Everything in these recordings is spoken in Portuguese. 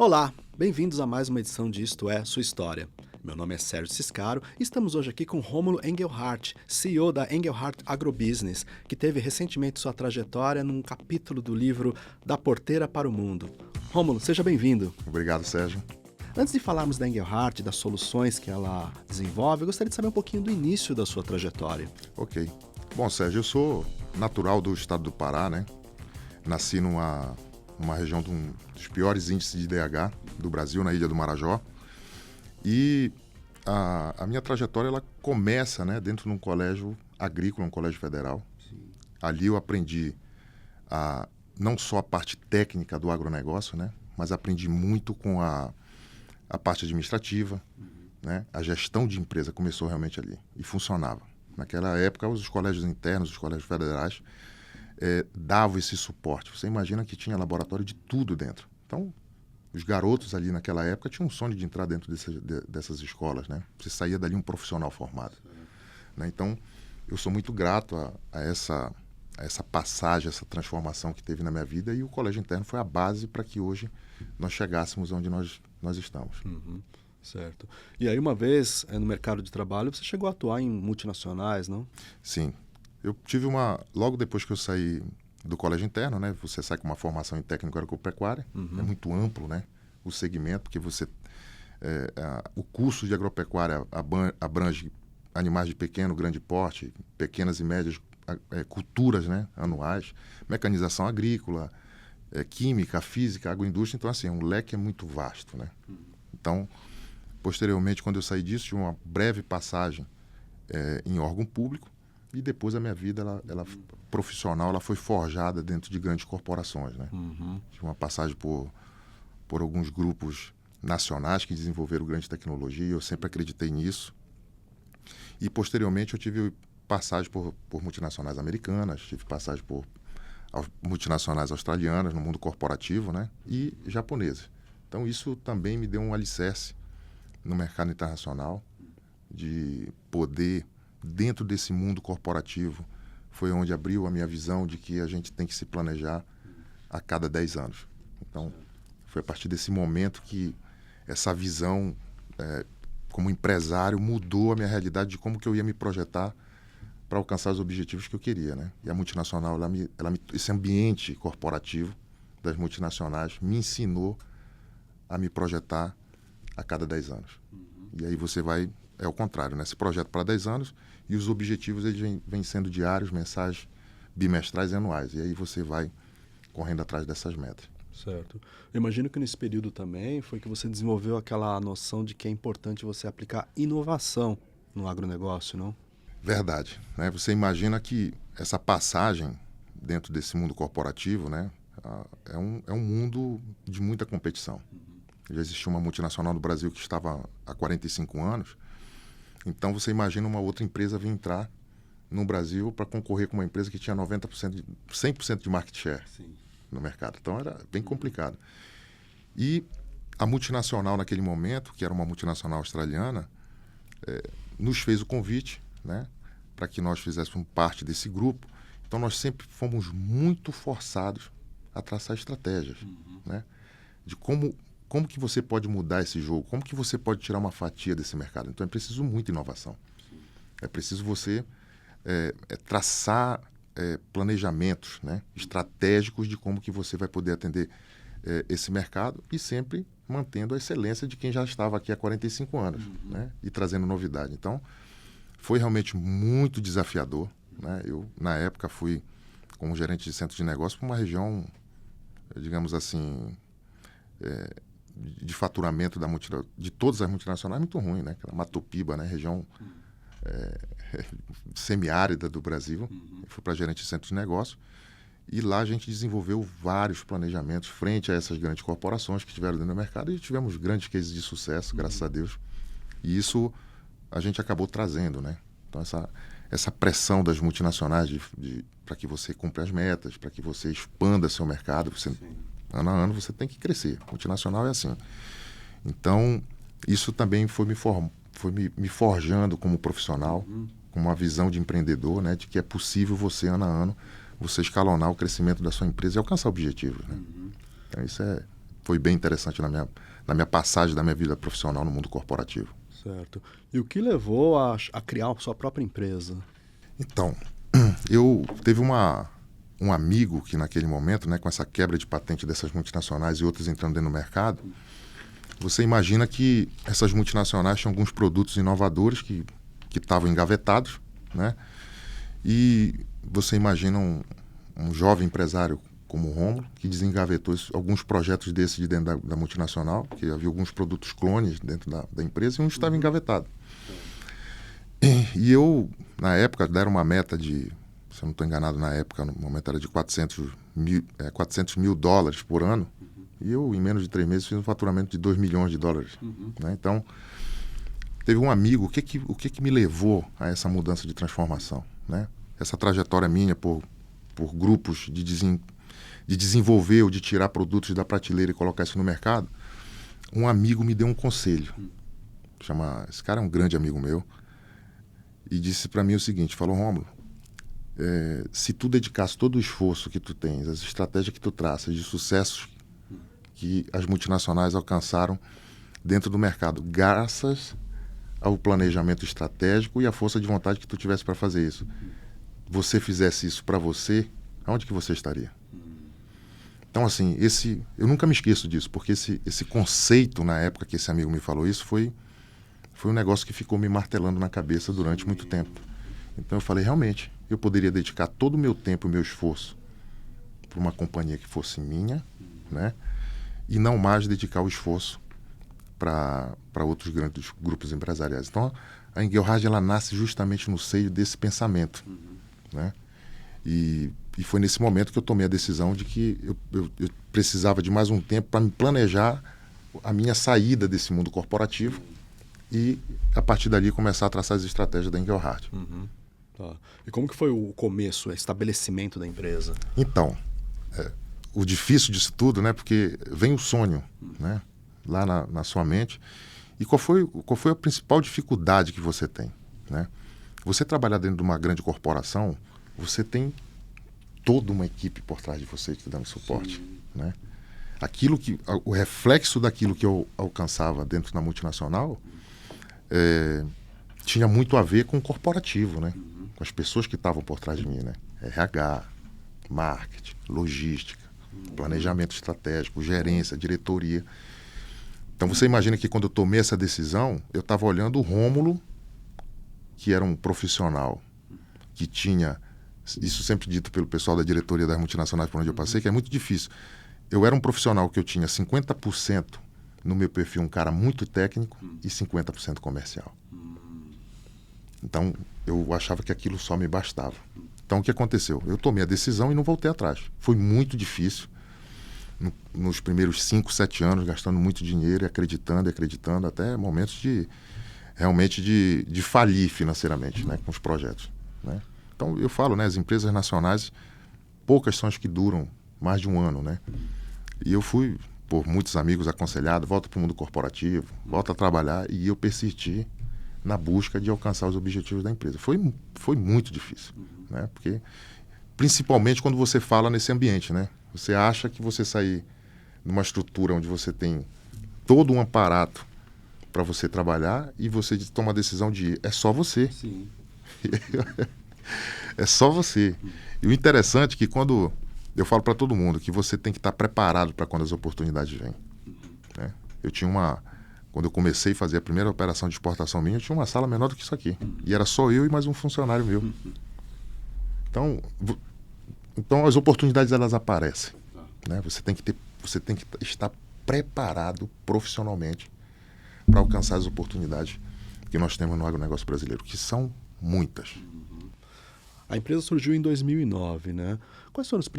Olá, bem-vindos a mais uma edição de Isto é, Sua História. Meu nome é Sérgio Ciscaro e estamos hoje aqui com Rômulo Engelhardt, CEO da Engelhardt Agrobusiness, que teve recentemente sua trajetória num capítulo do livro Da Porteira para o Mundo. Rômulo, seja bem-vindo. Obrigado, Sérgio. Antes de falarmos da Engelhardt e das soluções que ela desenvolve, eu gostaria de saber um pouquinho do início da sua trajetória. Ok. Bom, Sérgio, eu sou natural do estado do Pará, né? Nasci numa região de um dos piores índices de IDH do Brasil, na Ilha do Marajó. E a minha trajetória ela começa, né, dentro de um colégio agrícola, um colégio federal. Sim. Ali eu aprendi não só a parte técnica do agronegócio, né, mas aprendi muito com a parte administrativa, né, a gestão de empresa começou realmente ali e funcionava. Naquela época, os colégios internos, os colégios federais, davam esse suporte. Você imagina que tinha laboratório de tudo dentro. Então, os garotos ali naquela época tinham um sonho de entrar dentro dessas escolas, né? Você saía dali um profissional formado. Né? Então, eu sou muito grato a essa passagem, essa transformação que teve na minha vida, e o colégio interno foi a base para que hoje nós chegássemos onde nós estamos. Uhum, certo. E aí, uma vez no mercado de trabalho, você chegou a atuar em multinacionais, não? Sim. Eu tive logo depois que eu saí do colégio interno, né? Você sai com uma formação em técnico agropecuária, é muito amplo, né? O segmento, porque o curso de agropecuária abrange animais de pequeno, grande porte, pequenas e médias culturas, né? Anuais, mecanização agrícola, química, física, agroindústria. Então, assim, um leque é muito vasto, né? Então, posteriormente, quando eu saí disso, tive uma breve passagem em órgão público. E depois a minha vida, ela profissional, ela foi forjada dentro de grandes corporações, né? Tive uma passagem por alguns grupos nacionais que desenvolveram grande tecnologia, eu sempre acreditei nisso. E posteriormente eu tive passagem por multinacionais americanas, tive passagem por multinacionais australianas no mundo corporativo, né? E japonesas. Então isso também me deu um alicerce no mercado internacional de poder, dentro desse mundo corporativo, foi onde abriu a minha visão de que a gente tem que se planejar a cada 10 anos. Então, foi a partir desse momento que essa visão, como empresário, mudou a minha realidade de como que eu ia me projetar para alcançar os objetivos que eu queria, né? E a multinacional, esse ambiente corporativo das multinacionais me ensinou a me projetar a cada 10 anos. E aí você vai... É o contrário, né? Se projeta para 10 anos e os objetivos eles vêm sendo diários, mensais, bimestrais e anuais. E aí você vai correndo atrás dessas metas. Certo. Eu imagino que nesse período também foi que você desenvolveu aquela noção de que é importante você aplicar inovação no agronegócio, não? Verdade. Né? Você imagina que essa passagem dentro desse mundo corporativo, né? É um mundo de muita competição. Já existia uma multinacional no Brasil que estava há 45 anos. Então, você imagina uma outra empresa vir entrar no Brasil para concorrer com uma empresa que tinha 100% de market share. Sim. No mercado. Então, era bem complicado. E a multinacional, naquele momento, que era uma multinacional australiana, nos fez o convite, né, para que nós fizéssemos parte desse grupo. Então, nós sempre fomos muito forçados a traçar estratégias, né, de como que você pode mudar esse jogo? Como que você pode tirar uma fatia desse mercado? Então é preciso muita inovação. Sim. É preciso você traçar planejamentos, né, estratégicos de como que você vai poder atender esse mercado e sempre mantendo a excelência de quem já estava aqui há 45 anos, né, e trazendo novidade. Então, foi realmente muito desafiador. Né? Eu, na época, fui como gerente de centro de negócio para uma região, digamos assim... de faturamento de todas as multinacionais muito ruim, né? Aquela Matopiba, né? Região semiárida do Brasil. Fui para gerente de centro de negócio e lá a gente desenvolveu vários planejamentos frente a essas grandes corporações que tiveram dentro do mercado e tivemos grandes cases de sucesso, graças a Deus. E isso a gente acabou trazendo, né? Então essa pressão das multinacionais para que você cumpra as metas, para que você expanda seu mercado, ano a ano você tem que crescer. Multinacional é assim. Então, isso também foi me forjando como profissional, com uma visão de empreendedor, né, de que é possível você, ano a ano, você escalonar o crescimento da sua empresa e alcançar objetivos. Né? Então, isso foi bem interessante na minha passagem da minha vida profissional no mundo corporativo. Certo. E o que levou a criar a sua própria empresa? Então, eu teve um amigo que naquele momento, né, com essa quebra de patente dessas multinacionais e outras entrando dentro do mercado, você imagina que essas multinacionais tinham alguns produtos inovadores que estavam engavetados, né? E você imagina um jovem empresário como o Rômulo, que desengavetou alguns projetos desses de dentro da multinacional, que havia alguns produtos clones dentro da empresa e um estava engavetado. E eu, na época, deram uma meta de, se eu não estou enganado, na época, no momento era de 400 mil dólares por ano, e eu, em menos de 3 meses, fiz um faturamento de 2 milhões de dólares. Né? Então, teve um amigo, o que me levou a essa mudança de transformação? Né? Essa trajetória minha por grupos de desenvolver ou de tirar produtos da prateleira e colocar isso no mercado, um amigo me deu um conselho. Esse cara é um grande amigo meu, e disse para mim o seguinte, falou, Rômulo, se tu dedicasse todo o esforço que tu tens, as estratégias que tu traças de sucessos que as multinacionais alcançaram dentro do mercado, graças ao planejamento estratégico e à força de vontade que tu tivesse para fazer isso, você fizesse isso para você, aonde que você estaria? Então, assim, eu nunca me esqueço disso, porque esse conceito, na época que esse amigo me falou isso, foi um negócio que ficou me martelando na cabeça durante muito tempo. Então eu falei, realmente, eu poderia dedicar todo o meu tempo e meu esforço para uma companhia que fosse minha, né? E não mais dedicar o esforço para outros grandes grupos empresariais. Então, a Engelhard, ela nasce justamente no seio desse pensamento, né? E foi nesse momento que eu tomei a decisão de que eu precisava de mais um tempo para me planejar a minha saída desse mundo corporativo e, a partir dali, começar a traçar as estratégias da Engelhard. Tá. E como que foi o começo, o estabelecimento da empresa? Então, o difícil disso tudo, né? Porque vem o sonho, né? Lá na sua mente. E qual foi a principal dificuldade que você tem, né? Você trabalhar dentro de uma grande corporação, você tem toda uma equipe por trás de você te dando suporte, né? O reflexo daquilo que eu alcançava dentro da multinacional tinha muito a ver com o corporativo, né? Com as pessoas que estavam por trás de mim, né? RH, marketing, logística, planejamento estratégico, gerência, diretoria. Então você imagina que quando eu tomei essa decisão, eu estava olhando o Rômulo, que era um profissional que tinha, isso sempre dito pelo pessoal da diretoria das multinacionais por onde eu passei, que é muito difícil. Eu era um profissional que eu tinha 50% no meu perfil, um cara muito técnico, e 50% comercial. Então, eu achava que aquilo só me bastava. Então, o que aconteceu? Eu tomei a decisão e não voltei atrás. Foi muito difícil. Nos primeiros 5, 7 anos, gastando muito dinheiro e acreditando, até momentos realmente de falir financeiramente, né, com os projetos, né? Então, eu falo, né, as empresas nacionais, poucas são as que duram mais de um ano, né? E eu fui, por muitos amigos, aconselhado, volta para o mundo corporativo, volta a trabalhar, e eu persisti na busca de alcançar os objetivos da empresa. Foi muito difícil, né? Porque, principalmente quando você fala nesse ambiente, né? Você acha que você sair numa estrutura onde você tem todo um aparato para você trabalhar e você toma a decisão de é só você. Sim. É só você. E o interessante é que quando eu falo para todo mundo que você tem que estar preparado para quando as oportunidades vêm, né? Quando eu comecei a fazer a primeira operação de exportação minha, eu tinha uma sala menor do que isso aqui. E era só eu e mais um funcionário meu. Então as oportunidades, elas aparecem, né? Você tem que estar preparado profissionalmente para alcançar as oportunidades que nós temos no agronegócio brasileiro, que são muitas. A empresa surgiu em 2009, né? Quais foram os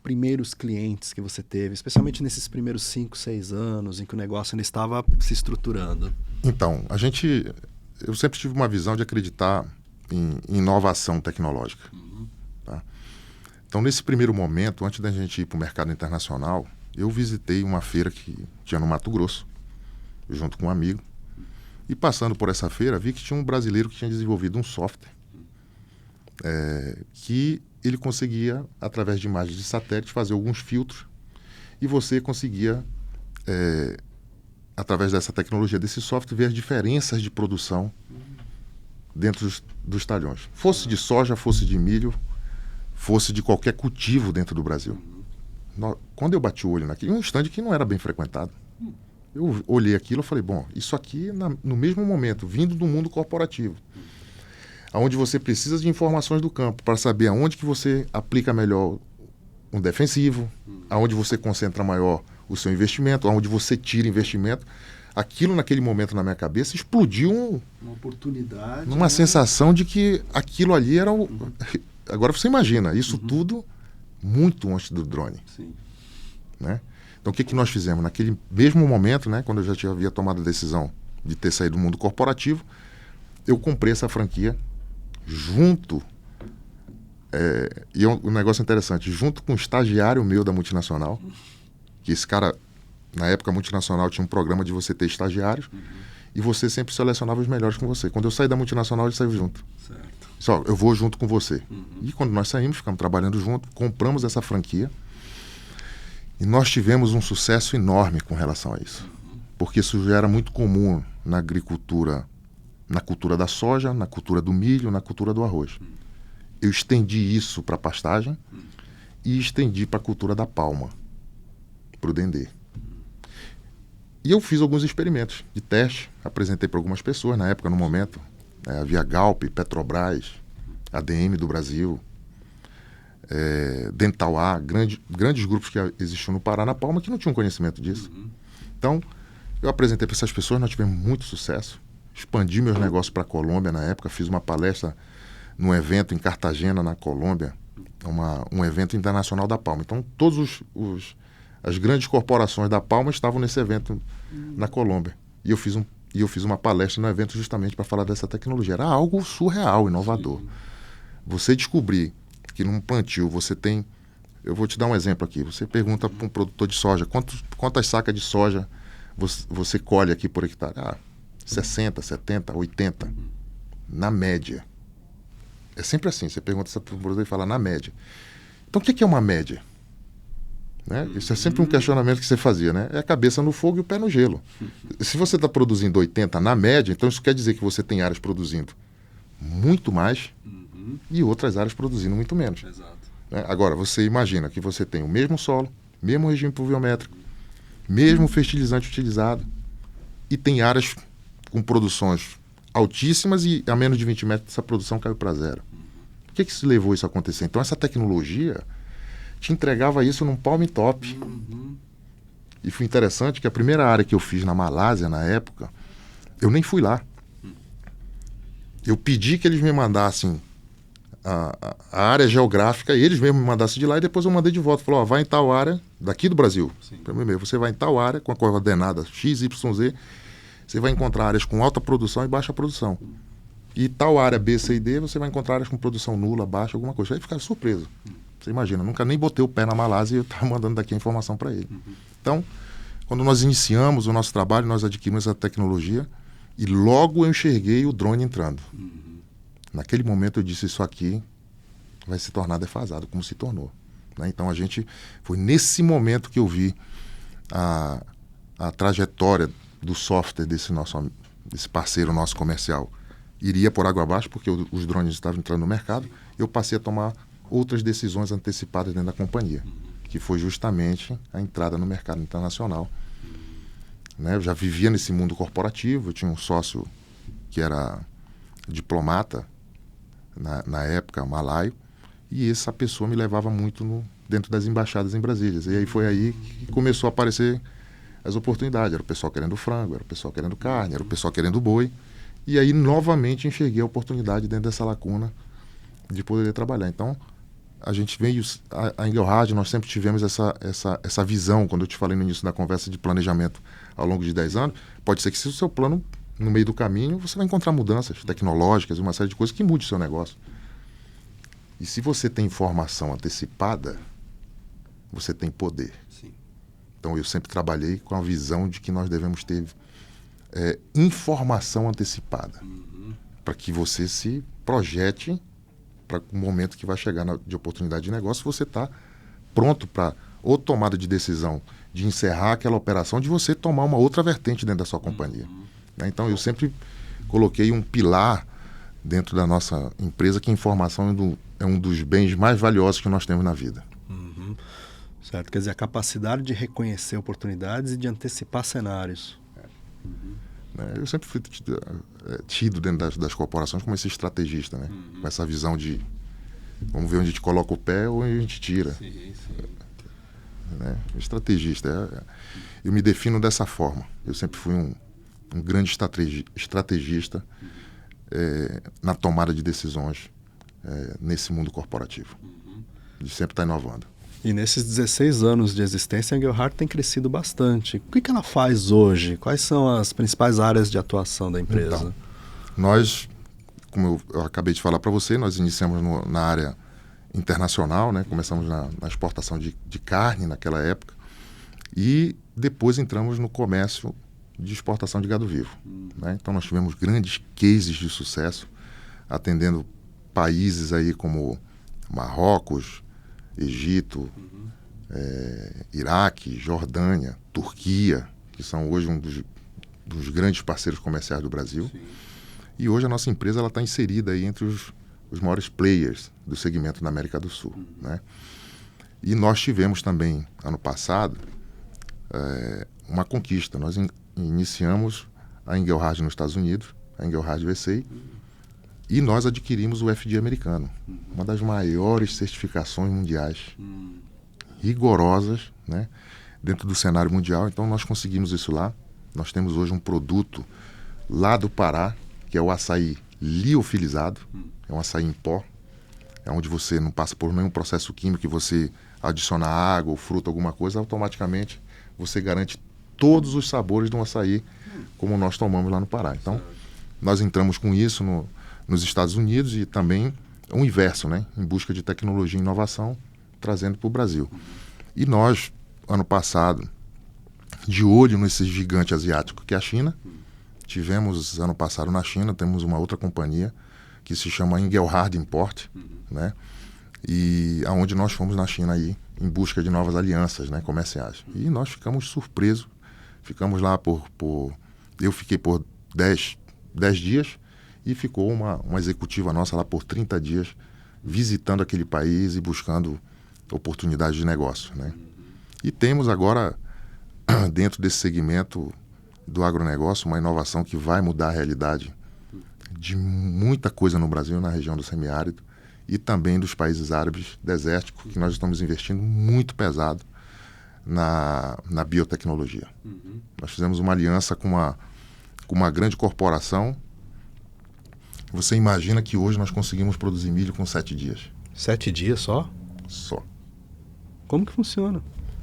primeiros clientes que você teve, especialmente nesses primeiros 5, 6 anos em que o negócio ainda estava se estruturando? Então, eu sempre tive uma visão de acreditar em inovação tecnológica. Tá? Então, nesse primeiro momento, antes da gente ir para o mercado internacional, eu visitei uma feira que tinha no Mato Grosso, junto com um amigo, e passando por essa feira, vi que tinha um brasileiro que tinha desenvolvido um software que ele conseguia, através de imagens de satélite, fazer alguns filtros, e você conseguia através dessa tecnologia, desse software, ver as diferenças de produção dentro dos talhões. Fosse de soja, fosse de milho, fosse de qualquer cultivo dentro do Brasil. Quando eu bati o olho naquilo, um stand que não era bem frequentado, eu olhei aquilo e falei, bom, isso aqui no mesmo momento, vindo do mundo corporativo, onde você precisa de informações do campo para saber aonde que você aplica melhor um defensivo, aonde você concentra maior o seu investimento, aonde você tira investimento. Aquilo naquele momento na minha cabeça explodiu uma oportunidade, numa sensação de que aquilo ali era o... Agora você imagina, isso tudo muito antes do drone. Sim. Né? Então o que nós fizemos? Naquele mesmo momento, né, quando eu já havia tomado a decisão de ter saído do mundo corporativo, eu comprei essa franquia junto, e um negócio interessante, junto com um estagiário meu da multinacional, que esse cara, na época a multinacional tinha um programa de você ter estagiários, e você sempre selecionava os melhores com você. Quando eu saí da multinacional, ele saiu junto. Certo. Só, eu vou junto com você. E quando nós saímos, ficamos trabalhando junto, compramos essa franquia, e nós tivemos um sucesso enorme com relação a isso. Porque isso já era muito comum na agricultura, na cultura da soja, na cultura do milho, na cultura do arroz. Eu estendi isso para a pastagem e estendi para a cultura da palma, para o dendê. E eu fiz alguns experimentos de teste, apresentei para algumas pessoas na época, no momento. Havia Galp, Petrobras, ADM do Brasil, Dental A, grandes grupos que existiam no Pará, na Palma, que não tinham conhecimento disso. Então, eu apresentei para essas pessoas, nós tivemos muito sucesso. Expandi meus negócios para a Colômbia na época, fiz uma palestra num evento em Cartagena, na Colômbia, um evento internacional da Palma. Então, as grandes corporações da Palma estavam nesse evento na Colômbia. E eu fiz uma palestra no evento justamente para falar dessa tecnologia. Era algo surreal, inovador. Sim. Você descobrir que num plantio você tem... Eu vou te dar um exemplo aqui. Você pergunta para um produtor de soja, quantas sacas de soja você colhe aqui por hectare? 60, 70, 80. Na média. É sempre assim. Você pergunta para o produtor e fala na média. Então, o que é uma média? Né? Isso é sempre um questionamento que você fazia, né? É a cabeça no fogo e o pé no gelo. Se você está produzindo 80 na média, então isso quer dizer que você tem áreas produzindo muito mais e outras áreas produzindo muito menos. Exato. Né? Agora, você imagina que você tem o mesmo solo, mesmo regime pluviométrico, mesmo fertilizante utilizado e tem áreas com produções altíssimas e a menos de 20 metros essa produção caiu para zero. O que isso levou isso a acontecer? Então, essa tecnologia te entregava isso num palm top. E foi interessante que a primeira área que eu fiz na Malásia, na época, eu nem fui lá. Eu pedi que eles me mandassem a área geográfica, e eles mesmos me mandassem de lá, e depois eu mandei de volta. Falou, vai em tal área, daqui do Brasil. Você vai em tal área, com a coordenada X, Y, Z, você vai encontrar áreas com alta produção e baixa produção. E tal área B, C e D, você vai encontrar áreas com produção nula, baixa, alguma coisa. Aí ficaram surpresos. Você imagina, nunca nem botei o pé na Malásia e eu estava mandando daqui a informação para ele. Então, quando nós iniciamos o nosso trabalho, nós adquirimos essa tecnologia e logo eu enxerguei o drone entrando. Naquele momento eu disse, isso aqui vai se tornar defasado, como se tornou. Né? Então, foi nesse momento que eu vi a trajetória do software desse parceiro nosso comercial. Iria por água abaixo, porque os drones estavam entrando no mercado. Eu passei a tomar outras decisões antecipadas dentro da companhia, que foi justamente a entrada no mercado internacional. Né? Eu já vivia nesse mundo corporativo, eu tinha um sócio que era diplomata, na época, malaio, e essa pessoa me levava muito dentro das embaixadas em Brasília. E aí foi aí que começou a aparecer as oportunidades. Era o pessoal querendo frango, era o pessoal querendo carne, era o pessoal querendo boi. E aí, novamente, enxerguei a oportunidade dentro dessa lacuna de poder trabalhar. Então, a gente veio, a Engelhard, nós sempre tivemos essa visão, quando eu te falei no início da conversa de planejamento ao longo de 10 anos, pode ser que se o seu plano, no meio do caminho, você vai encontrar mudanças tecnológicas, uma série de coisas que mude o seu negócio. E se você tem informação antecipada, você tem poder. Sim. Então, eu sempre trabalhei com a visão de que nós devemos ter informação antecipada, para que você se projete para o momento que vai chegar de oportunidade de negócio, você está pronto para ou tomada de decisão de encerrar aquela operação, de você tomar uma outra vertente dentro da sua companhia. Né? Então, eu sempre coloquei um pilar dentro da nossa empresa, que a informação é um dos bens mais valiosos que nós temos na vida. Certo, quer dizer, a capacidade de reconhecer oportunidades e de antecipar cenários. Eu sempre fui tido dentro das corporações como esse estrategista, né? Com essa visão de vamos ver onde a gente coloca o pé ou onde a gente tira. Sim. Né? Estrategista. Eu me defino dessa forma. Eu sempre fui um grande estrategista na tomada de decisões nesse mundo corporativo. De sempre estar inovando. E nesses 16 anos de existência, a Engelhardt tem crescido bastante. O que ela faz hoje? Quais são as principais áreas de atuação da empresa? Então, nós, como eu acabei de falar para você, nós iniciamos na área internacional, né? Começamos na exportação de carne naquela época e depois entramos no comércio de exportação de gado vivo. Né? Então nós tivemos grandes cases de sucesso, atendendo países aí como Marrocos, Egito, Iraque, Jordânia, Turquia, que são hoje um dos grandes parceiros comerciais do Brasil. Sim. E hoje a nossa empresa está inserida aí entre os maiores players do segmento da América do Sul. Né? E nós tivemos também, ano passado, uma conquista. Nós iniciamos a Engelhardt nos Estados Unidos, a Engelhardt USA, e nós adquirimos o FDA americano, uma das maiores certificações mundiais, rigorosas, né, dentro do cenário mundial. Então nós conseguimos isso lá. Nós temos hoje um produto lá do Pará, que é o açaí liofilizado, é um açaí em pó, é onde você não passa por nenhum processo químico, que você adiciona água ou fruta, alguma coisa, automaticamente você garante todos os sabores de um açaí, como nós tomamos lá no Pará. Então nós entramos com isso nos Estados Unidos e também o inverso, né? Em busca de tecnologia e inovação, trazendo para o Brasil. E nós, ano passado, de olho nesse gigante asiático que é a China, tivemos ano passado na China, temos uma outra companhia que se chama Engelhardt Import, né? E aonde nós fomos na China aí em busca de novas alianças, né, comerciais. E nós ficamos surpresos, ficamos lá eu fiquei por 10 dias, e ficou uma executiva nossa lá por 30 dias, visitando aquele país e buscando oportunidades de negócio. Né? E temos agora, dentro desse segmento do agronegócio, uma inovação que vai mudar a realidade de muita coisa no Brasil, na região do semiárido, e também dos países árabes desérticos, que nós estamos investindo muito pesado na biotecnologia. Nós fizemos uma aliança com uma grande corporação. Você imagina que hoje nós conseguimos produzir milho com 7 dias. 7 dias só? Só. Como que funciona?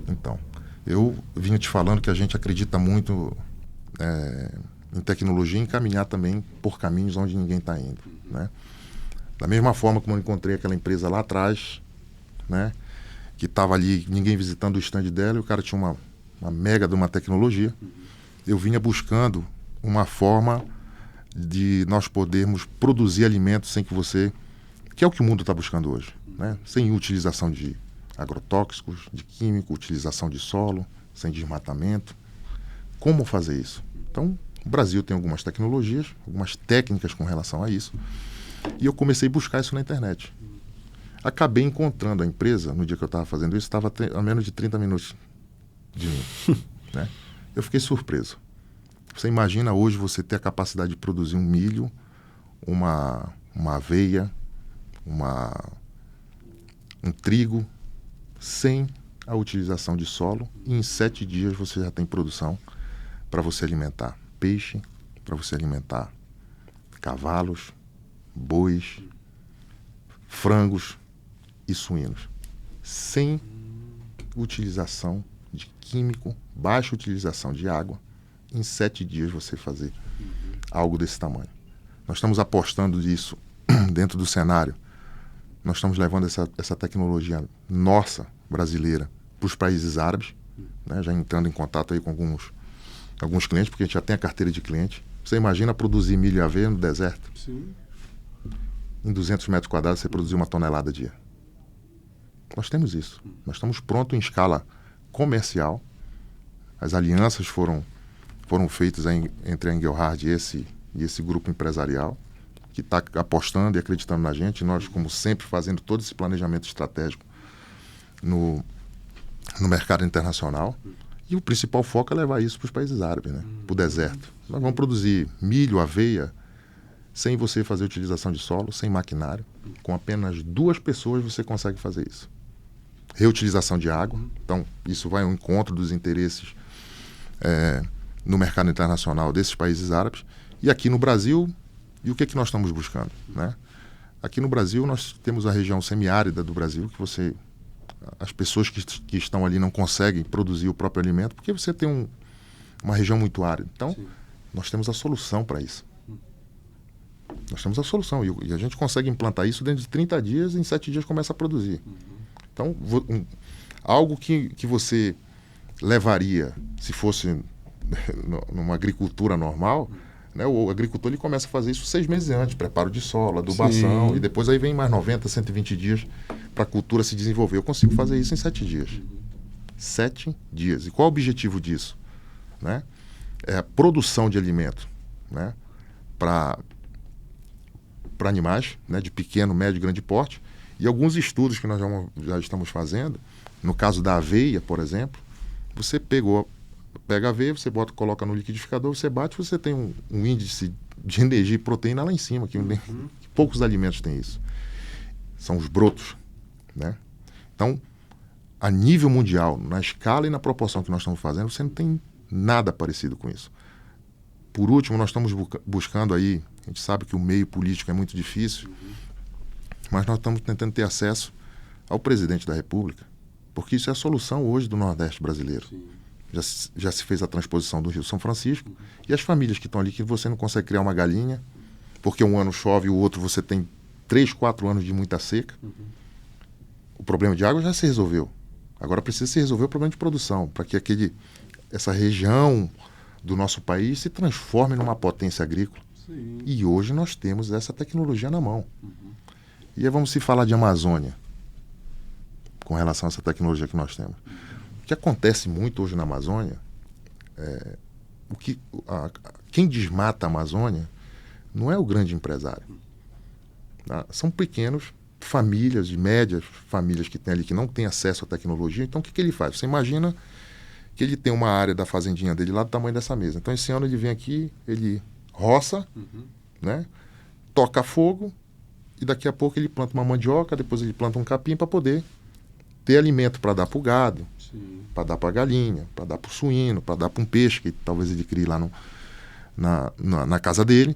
Então, eu vinha te falando que a gente acredita muito em tecnologia e em caminhar também por caminhos onde ninguém está indo. Né? Da mesma forma como eu encontrei aquela empresa lá atrás, né, que estava ali, ninguém visitando o stand dela, e o cara tinha uma mega de uma tecnologia. Eu vinha buscando uma forma de nós podermos produzir alimentos sem que que é o que o mundo está buscando hoje, né? Sem utilização de agrotóxicos, de químico, utilização de solo, sem desmatamento. Como fazer isso? Então, o Brasil tem algumas tecnologias, algumas técnicas com relação a isso, e eu comecei a buscar isso na internet. Acabei encontrando a empresa, no dia que eu estava fazendo isso, estava a menos de 30 minutos de mim. Né? Eu fiquei surpreso. Você imagina hoje você ter a capacidade de produzir um milho, uma aveia, um trigo, sem a utilização de solo, e em 7 dias você já tem produção para você alimentar peixe, para você alimentar cavalos, bois, frangos e suínos, sem utilização de químico, baixa utilização de água. Em 7 dias você fazer algo desse tamanho. Nós estamos apostando nisso dentro do cenário. Nós estamos levando essa tecnologia nossa, brasileira, para os países árabes, né? Já entrando em contato aí com alguns clientes, porque a gente já tem a carteira de cliente. Você imagina produzir milho e aveia no deserto? Sim. Em 200 metros quadrados você produzir 1 tonelada dia. Nós temos isso. Nós estamos prontos em escala comercial As alianças foram feitas entre a Engelhard e esse grupo empresarial, que está apostando e acreditando na gente. Nós, como sempre, fazendo todo esse planejamento estratégico no mercado internacional. E o principal foco é levar isso para os países árabes, né? Para o deserto. Nós vamos produzir milho, aveia, sem você fazer utilização de solo, sem maquinário. Com apenas 2 pessoas você consegue fazer isso. Reutilização de água. Então, isso vai ao encontro dos interesses no mercado internacional desses países árabes. E aqui no Brasil, e o que é que nós estamos buscando, né? Aqui no Brasil, nós temos a região semiárida do Brasil, que as pessoas que estão ali não conseguem produzir o próprio alimento, porque você tem uma região muito árida. Então, sim, nós temos a solução para isso. Nós temos a solução e a gente consegue implantar isso dentro de 30 dias e em 7 dias começa a produzir. Então, algo que você levaria, se fosse numa agricultura normal, né, o agricultor ele começa a fazer isso 6 meses antes, preparo de solo, adubação, sim, e depois aí vem mais 90, 120 dias para a cultura se desenvolver. Eu consigo fazer isso em 7 dias. 7 dias. E qual é o objetivo disso? Né? É a produção de alimento, né, para animais, né, de pequeno, médio e grande porte. E alguns estudos que nós já estamos fazendo, no caso da aveia, por exemplo, você pega a aveia, você coloca no liquidificador, você bate, você tem um índice de energia e proteína lá em cima, que poucos alimentos têm isso. São os brotos, né? Então, a nível mundial, na escala e na proporção que nós estamos fazendo, você não tem nada parecido com isso. Por último, nós estamos buscando aí, a gente sabe que o meio político é muito difícil, mas nós estamos tentando ter acesso ao presidente da República, porque isso é a solução hoje do Nordeste brasileiro. Já se fez a transposição do Rio São Francisco, e as famílias que estão ali, que você não consegue criar uma galinha, porque um ano chove e o outro você tem 3, 4 anos de muita seca. O problema de água já se resolveu. Agora precisa se resolver o problema de produção, para que essa região do nosso país se transforme numa potência agrícola. Sim. E hoje nós temos essa tecnologia na mão. E aí vamos se falar de Amazônia, com relação a essa tecnologia que nós temos. O que acontece muito hoje na Amazônia, quem desmata a Amazônia não é o grande empresário. Tá? São pequenos famílias, de médias famílias que tem ali, que não têm acesso à tecnologia. Então o que ele faz? Você imagina que ele tem uma área da fazendinha dele lá do tamanho dessa mesa. Então esse ano ele vem aqui, ele roça, né? Toca fogo, e daqui a pouco ele planta uma mandioca, depois ele planta um capim para poder ter alimento para dar para o gado, para dar para a galinha, para dar para o suíno, para dar para um peixe que talvez ele crie lá na casa dele,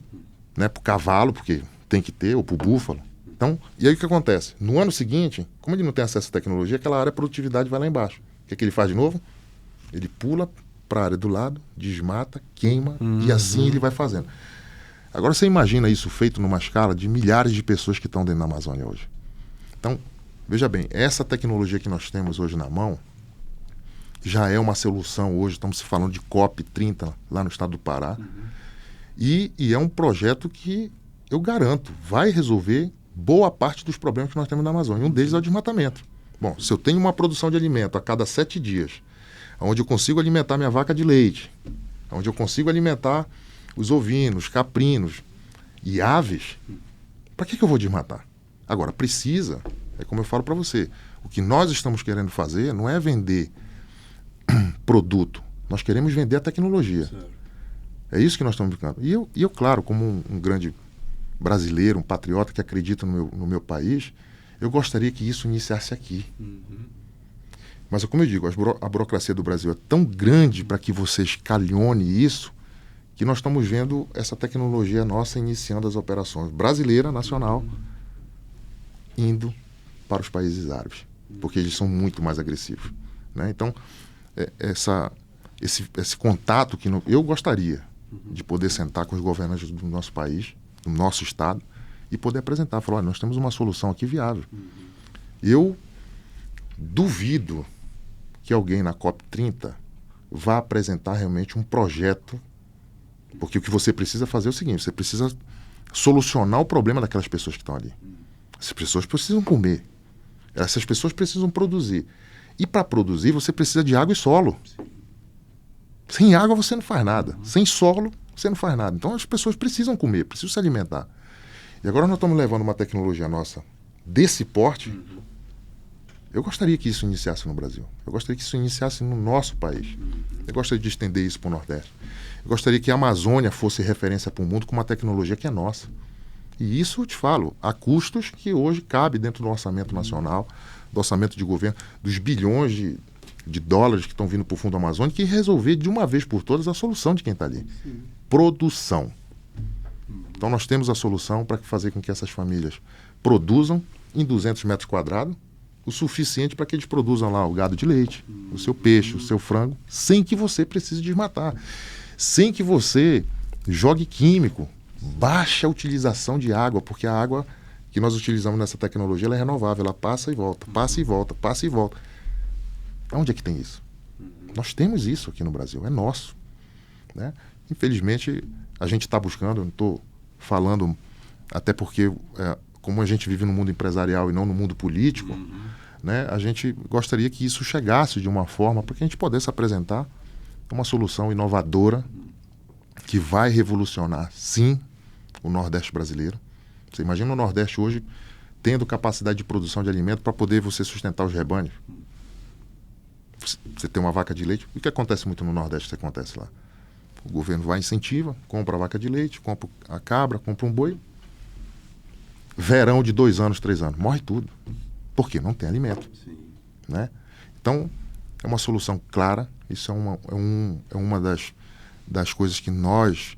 né? Para o cavalo, porque tem que ter, ou para o búfalo. Então, e aí o que acontece? No ano seguinte, como ele não tem acesso à tecnologia, aquela área de produtividade vai lá embaixo. O que ele faz de novo? Ele pula para a área do lado, desmata, queima, e assim ele vai fazendo. Agora você imagina isso feito numa escala de milhares de pessoas que estão dentro da Amazônia hoje. Então, veja bem, essa tecnologia que nós temos hoje na mão já é uma solução hoje, estamos falando de COP30 lá no estado do Pará, e é um projeto que eu garanto, vai resolver boa parte dos problemas que nós temos na Amazônia. Um deles é o desmatamento. Bom, se eu tenho uma produção de alimento a cada 7 dias, onde eu consigo alimentar minha vaca de leite, onde eu consigo alimentar os ovinos, caprinos e aves, para que eu vou desmatar? Agora, precisa, é como eu falo para você, o que nós estamos querendo fazer não é vender produto, nós queremos vender a tecnologia. Certo. É isso que nós estamos buscando. E eu claro, como um grande brasileiro, um patriota que acredita no meu país, eu gostaria que isso iniciasse aqui. Mas, como eu digo, a burocracia do Brasil é tão grande para que você escalone isso, que nós estamos vendo essa tecnologia nossa iniciando as operações brasileira, nacional, indo para os países árabes, porque eles são muito mais agressivos, né? Então, esse contato que eu gostaria de poder sentar com os governantes do nosso país, do nosso estado, e poder apresentar, falar, olha, nós temos uma solução aqui viável. Eu duvido que alguém na COP30 vá apresentar realmente um projeto, porque o que você precisa fazer é o seguinte, você precisa solucionar o problema daquelas pessoas que estão ali. Essas pessoas precisam comer, essas pessoas precisam produzir. E para produzir você precisa de água e solo. Sem água você não faz nada. Sem solo você não faz nada. Então as pessoas precisam comer, precisam se alimentar. E agora nós estamos levando uma tecnologia nossa desse porte. Eu gostaria que isso iniciasse no Brasil. Eu gostaria que isso iniciasse no nosso país. Eu gostaria de estender isso para o Nordeste. Eu gostaria que a Amazônia fosse referência para o mundo com uma tecnologia que é nossa. E isso, eu te falo, a custos que hoje cabe dentro do orçamento nacional, do orçamento de governo, dos bilhões de dólares que estão vindo para o Fundo Amazônico, e resolver de uma vez por todas a solução de quem está ali. Sim. Produção. Então nós temos a solução para fazer com que essas famílias produzam em 200 metros quadrados o suficiente para que eles produzam lá o gado de leite, o seu peixe, o seu frango, sem que você precise desmatar, sem que você jogue químico, baixe a utilização de água, porque a água que nós utilizamos nessa tecnologia ela é renovável, ela passa e volta, passa e volta, passa e volta. Onde é que tem isso? Nós temos isso aqui no Brasil, é nosso, né? Infelizmente, a gente está buscando, eu não estou falando, até porque, como a gente vive no mundo empresarial e não no mundo político, né, a gente gostaria que isso chegasse de uma forma para que a gente pudesse apresentar uma solução inovadora que vai revolucionar, sim, o Nordeste brasileiro. Você imagina o Nordeste hoje tendo capacidade de produção de alimento para poder você sustentar os rebanhos. Você tem uma vaca de leite. O que acontece muito no Nordeste que acontece lá? O governo vai, incentiva, compra a vaca de leite, compra a cabra, compra um boi. Verão de 2 anos, 3 anos, morre tudo. Por quê? Não tem alimento. Sim. Né? Então, é uma solução clara. Isso é uma das coisas que nós,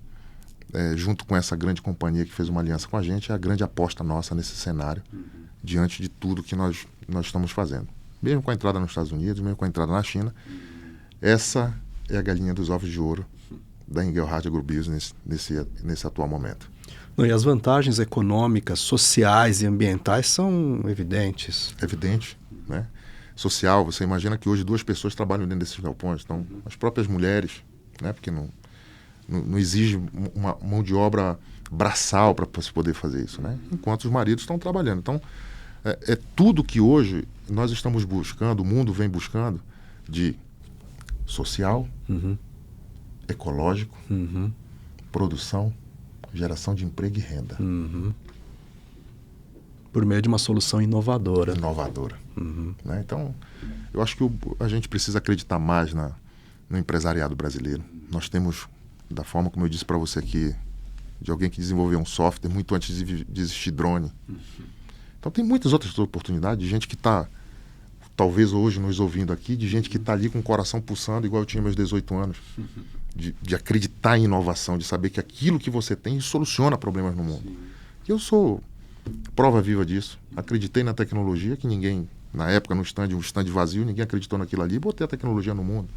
junto com essa grande companhia que fez uma aliança com a gente, é a grande aposta nossa nesse cenário, diante de tudo que nós estamos fazendo. Mesmo com a entrada nos Estados Unidos, mesmo com a entrada na China, essa é a galinha dos ovos de ouro da Engelhard Agrobusiness nesse atual momento. Não, e as vantagens econômicas, sociais e ambientais são evidentes. Evidente, né? Social, você imagina que hoje 2 pessoas trabalham dentro desses galpões, então as próprias mulheres, né? Porque não exige uma mão de obra braçal para se poder fazer isso, né? Enquanto os maridos estão trabalhando. Então, é tudo que hoje nós estamos buscando, o mundo vem buscando, de social, ecológico, produção, geração de emprego e renda. Por meio de uma solução inovadora. Né? Então, eu acho que a gente precisa acreditar mais no empresariado brasileiro. Nós temos, da forma como eu disse para você aqui, de alguém que desenvolveu um software muito antes de existir drone. Então tem muitas outras oportunidades de gente que está, talvez hoje nos ouvindo aqui, de gente que está ali com o coração pulsando, igual eu tinha meus 18 anos. De acreditar em inovação, de saber que aquilo que você tem soluciona problemas no mundo. E eu sou prova viva disso. Acreditei na tecnologia, que ninguém, na época, no stand, um stand vazio, ninguém acreditou naquilo ali, e botei a tecnologia no mundo.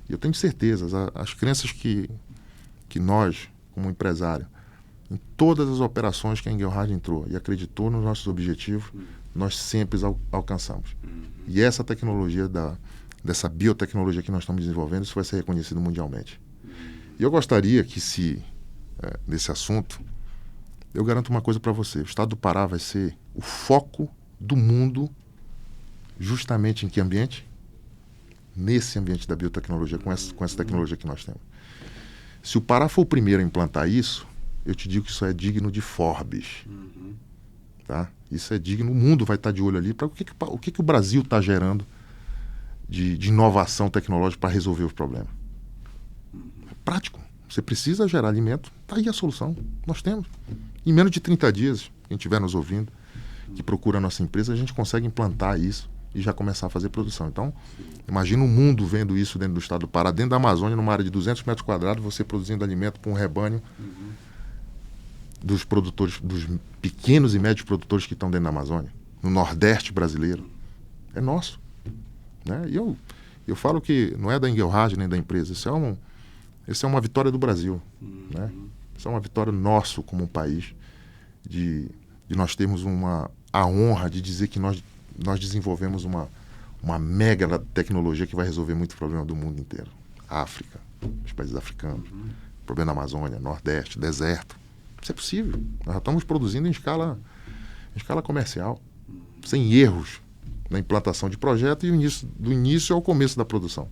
E eu tenho certeza, as crenças que nós, como empresário, em todas as operações que a Engelhard entrou e acreditou nos nossos objetivos, nós sempre alcançamos. E essa tecnologia dessa biotecnologia que nós estamos desenvolvendo, isso vai ser reconhecido mundialmente. E eu gostaria que nesse assunto, eu garanto uma coisa para você, o estado do Pará vai ser o foco do mundo justamente em que ambiente? Nesse ambiente da biotecnologia, com essa tecnologia que nós temos. Se o Pará for o primeiro a implantar isso, eu te digo que isso é digno de Forbes. Tá? Isso é digno, o mundo vai estar de olho ali para o que o Brasil está gerando de inovação tecnológica para resolver os problemas. É prático. Você precisa gerar alimento, está aí a solução. Nós temos. Em menos de 30 dias, quem estiver nos ouvindo, que procura a nossa empresa, a gente consegue implantar isso e já começar a fazer produção. Então, imagina o mundo vendo isso dentro do estado do Pará, dentro da Amazônia, numa área de 200 metros quadrados, você produzindo alimento para um rebanho dos produtores, dos pequenos e médios produtores que estão dentro da Amazônia, no Nordeste brasileiro. É nosso. Né? E eu falo que não é da Engelhard nem da empresa, isso é uma vitória do Brasil. Né? Isso é uma vitória nosso como um país, de nós termos a honra de dizer que nós desenvolvemos uma mega tecnologia que vai resolver muito problema do mundo inteiro. África, os países africanos, problema da Amazônia, Nordeste, deserto. Isso é possível. Nós já estamos produzindo em escala comercial, sem erros na implantação de projeto e do início ao começo da produção.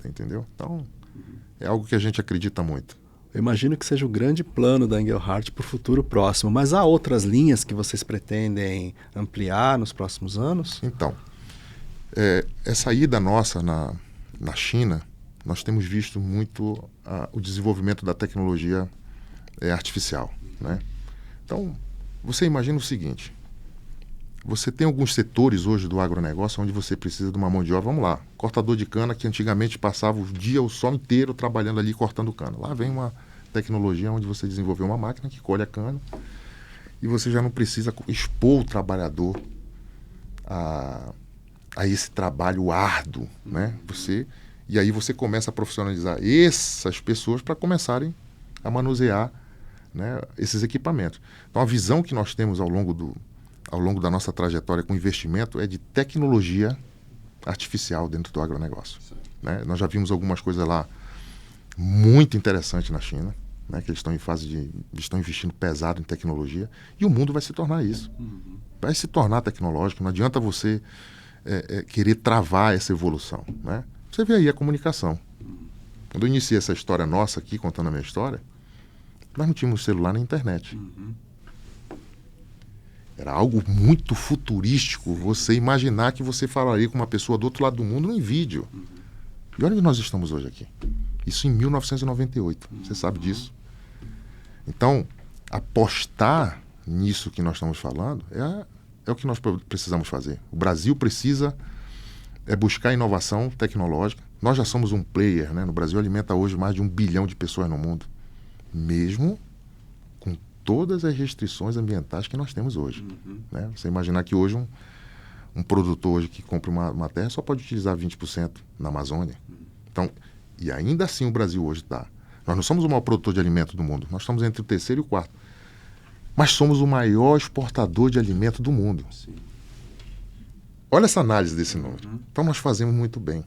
Tá entendendo? entendeu? Então, é algo que a gente acredita muito. Eu imagino que seja o grande plano da Engelhard para o futuro próximo, mas há outras linhas que vocês pretendem ampliar nos próximos anos? Então, essa ida nossa na China, nós temos visto muito o desenvolvimento da tecnologia artificial, né? Então, você imagina o seguinte, você tem alguns setores hoje do agronegócio onde você precisa de uma mão de obra, vamos lá, cortador de cana que antigamente passava o dia, o sol inteiro trabalhando ali cortando cana. Lá vem uma tecnologia onde você desenvolveu uma máquina que colhe a cana e você já não precisa expor o trabalhador a esse trabalho árduo, né? E aí você começa a profissionalizar essas pessoas para começarem a manusear, né, esses equipamentos. Então a visão que nós temos ao longo da nossa trajetória com investimento é de tecnologia artificial dentro do agronegócio, né? Nós já vimos algumas coisas lá muito interessantes na China, né, que eles estão investindo pesado em tecnologia, e o mundo vai se tornar isso. Vai se tornar tecnológico, não adianta você querer travar essa evolução, né? Você vê aí a comunicação. Quando eu iniciei essa história nossa aqui, contando a minha história, nós não tínhamos celular nem internet. Era algo muito futurístico você imaginar que você falaria com uma pessoa do outro lado do mundo em vídeo. E olha onde nós estamos hoje aqui. Isso em 1998. Você sabe disso. Então, apostar nisso que nós estamos falando é o que nós precisamos fazer. O Brasil precisa buscar inovação tecnológica. Nós já somos um player, né? No Brasil alimenta hoje mais de 1 bilhão de pessoas no mundo. Mesmo com todas as restrições ambientais que nós temos hoje, né? Você imaginar que hoje um produtor hoje que compra uma terra só pode utilizar 20% na Amazônia. Então, e ainda assim o Brasil hoje está. Nós não somos o maior produtor de alimento do mundo, nós estamos entre o terceiro e o quarto. Mas somos o maior exportador de alimento do mundo. Sim. Olha essa análise desse número. Então nós fazemos muito bem.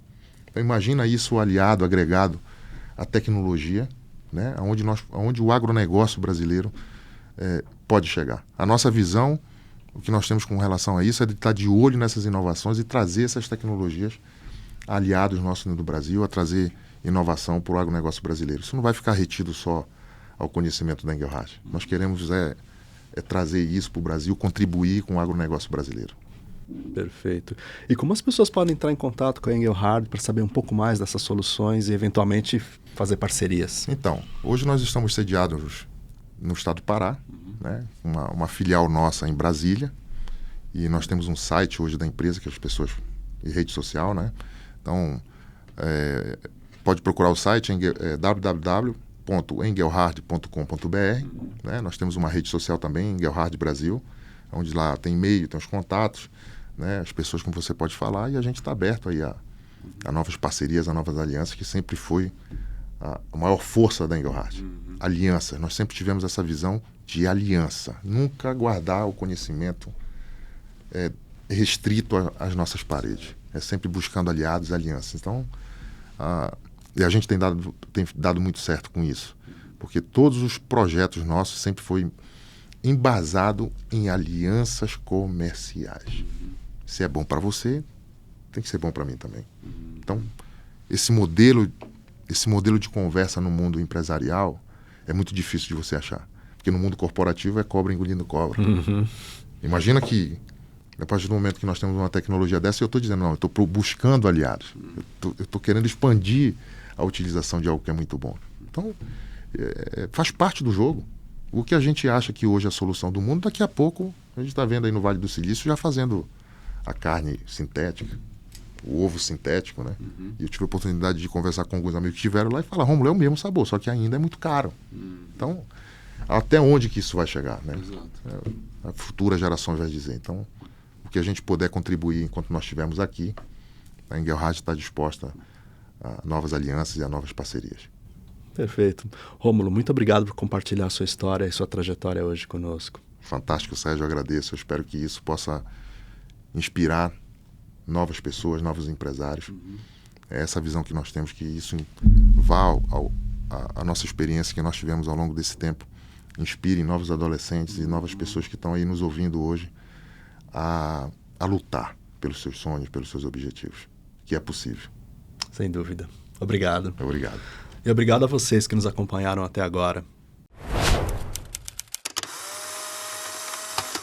Então imagina isso aliado, agregado à tecnologia, né? Onde o agronegócio brasileiro pode chegar. A nossa visão, o que nós temos com relação a isso é de estar de olho nessas inovações e trazer essas tecnologias aliados nossos do Brasil, a trazer inovação para o agronegócio brasileiro. Isso não vai ficar retido só ao conhecimento da Engelhard. Nós queremos trazer isso para o Brasil, contribuir com o agronegócio brasileiro. Perfeito. E como as pessoas podem entrar em contato com a Engelhard para saber um pouco mais dessas soluções e eventualmente fazer parcerias? Então, hoje nós estamos sediados no estado do Pará, né? Uma filial nossa em Brasília, e nós temos um site hoje da empresa que as pessoas, e rede social, né? Então, pode procurar o site www.engelhard.com.br, né? Nós temos uma rede social também, Engelhard Brasil, onde lá tem e-mail, tem os contatos, né? As pessoas com você pode falar, e a gente está aberto aí a novas parcerias, a novas alianças, que sempre foi a maior força da Engelhard. Aliança. Nós sempre tivemos essa visão de aliança. Nunca guardar o conhecimento restrito às nossas paredes. É sempre buscando aliados e alianças. Então, e a gente tem dado muito certo com isso. Porque todos os projetos nossos sempre foi embasado em alianças comerciais. Se é bom para você, tem que ser bom para mim também. Então, esse modelo de conversa no mundo empresarial é muito difícil de você achar. Porque no mundo corporativo é cobra engolindo cobra. Imagina que, a partir do momento que nós temos uma tecnologia dessa, eu estou dizendo, não, eu estou buscando aliados. Eu estou querendo expandir a utilização de algo que é muito bom. Então, faz parte do jogo. O que a gente acha que hoje é a solução do mundo, daqui a pouco, a gente está vendo aí no Vale do Silício já fazendo a carne sintética, o ovo sintético, né? E eu tive a oportunidade de conversar com alguns amigos que estiveram lá e falar, Rômulo, é o mesmo sabor, só que ainda é muito caro. Então, até onde que isso vai chegar, né? A futura geração vai dizer. Então, o que a gente puder contribuir enquanto nós estivermos aqui, a Engelhard está disposta a novas alianças e a novas parcerias. Perfeito. Rômulo, muito obrigado por compartilhar a sua história e sua trajetória hoje conosco. Fantástico, Sérgio, eu agradeço. Eu espero que isso possa inspirar novas pessoas, novos empresários. É essa visão que nós temos, que isso vá a nossa experiência que nós tivemos ao longo desse tempo, inspire novos adolescentes e novas pessoas que estão aí nos ouvindo hoje a lutar pelos seus sonhos, pelos seus objetivos, que é possível. Sem dúvida. Obrigado. Obrigado. E obrigado a vocês que nos acompanharam até agora.